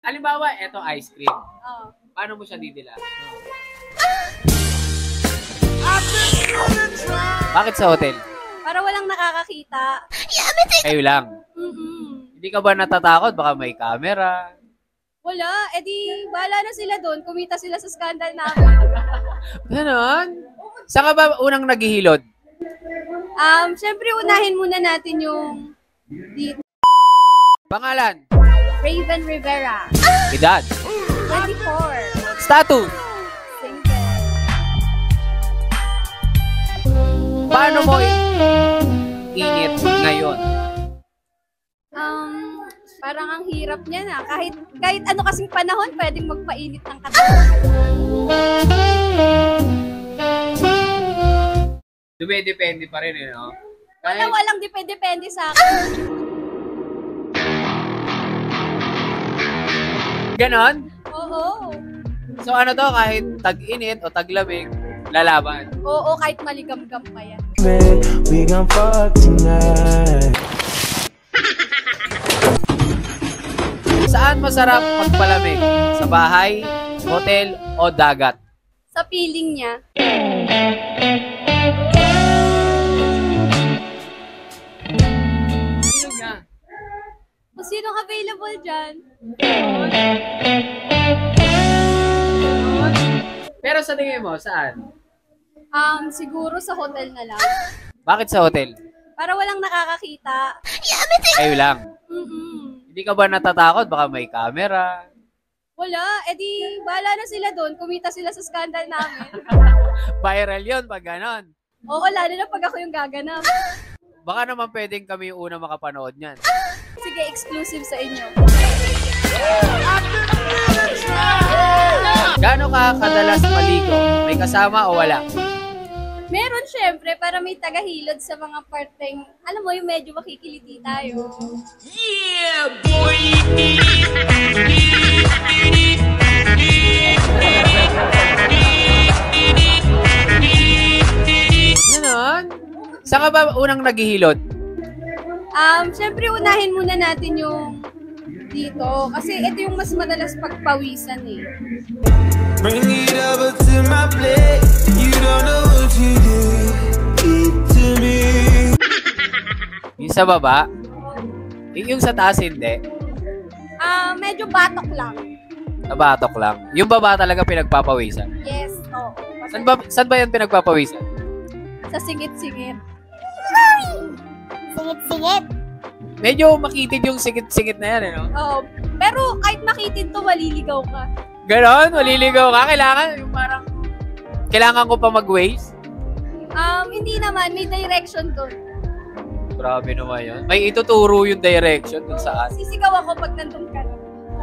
Halimbawa, eto ice cream. Oo. Paano mo siya didila? Bakit sa hotel? Para walang nakakakita. Kayo lang. Hindi ka ba natatakot? Baka may camera. Wala. Eh di, bahala na sila doon. Kumita sila sa scandal namin. Ganon? Saan ka ba unang naghihilod? Siyempre, unahin muna natin yung Pangalan? Raven Rivera. Edad? 24. Status? Single. Paano mo init ngayon? Parang ang hirap niya na. Kahit ano kasing panahon, pwedeng magpainit ng katawan. Dumedepende pa rin, eh, no? Walang depende sa akin. Ganon? Oo. So ano to, kahit tag-init o taglamig, lalaban? Oo, kahit maligam-gam pa yan. We gon' fuck tonight. Saan masarap magpalamig? Sa bahay, hotel, o dagat? Sa feeling niya. Sino nga? Kung sinong available dyan. Pero sa tingin mo, saan? Siguro sa hotel na lang. Bakit sa hotel? Para walang nakakakita. Kayo lang. Hindi ka ba natatakot? Baka may camera. Wala. Eh di, bahala na sila doon. Kumita sila sa scandal namin. Viral yun pag ganon. Oo, lalo na pag ako yung gaganap. Baka naman pwedeng kami yung una makapanood niyan. Sige, exclusive sa inyo. Gaano ka kadalas maligo? May kasama o wala? Meron syempre, para may tagahilod sa mga parteng, alam mo yung medyo makikiliti tayo. Yeah, boy! Ganon? Saan ka ba unang naghihilod? Syempre, unahin muna natin yung dito. Kasi ito yung mas madalas pagpawisan eh. Bring it over to my plate. You don't know what you did to me. Yung sa baba? Yung sa taas hindi? Medyo batok lang. Nabatok lang. Yung baba talaga pinagpapawisan. Yes, oo. Saan ba yan pinagpapawisan? Sa singit-singit. Singit-singit. Medyo makitid yung singit-singit na yan, eh, no? Oo. Pero kahit makitid to, maliligaw ka. Ganon? Maliligaw ka? Kailangan yung parang... Kailangan ko pa mag-waste? Hindi naman. May direction doon. Grabe naman yun. May ituturo yung direction kung saan. Sisigaw ako pag nandun ka.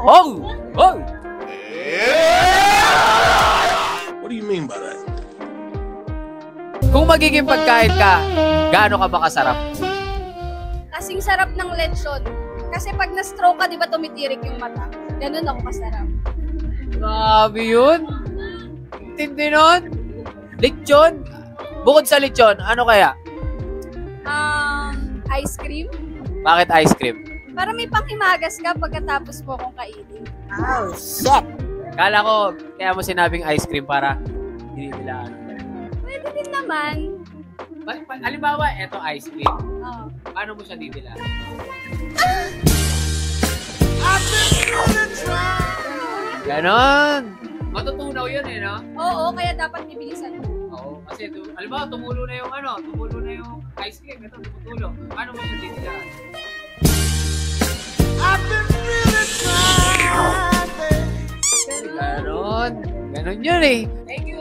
Oh! Oh! What do you mean by that? Kung magiging pagkain ka, gaano ka ba kasarap? Kasing sarap ng lechon. Kasi pag na-stroke ka, di ba tumitirik yung mata? Ganun ako kasarap. Grabe yun. Tindi nun. Lechon. Bukod sa lechon, ano kaya? Ice cream. Bakit ice cream? Para may panghimagas ka pagkatapos mo akong kainin. Oh, shit. Kala ko, kaya mo sinabing ice cream para hindi nila ano. Pwede din naman. Halimbawa, eto ice cream. Oo. Paano mo siya didila? Ganon. Matutunaw yun, eh, no? Oo, kaya dapat bibilisan mo. Oo, kasi halimbawa, tumulo na yung ice cream. Ito, tumutulo. Paano mo siya didila? Ganon. Ganon yun, eh. Thank you.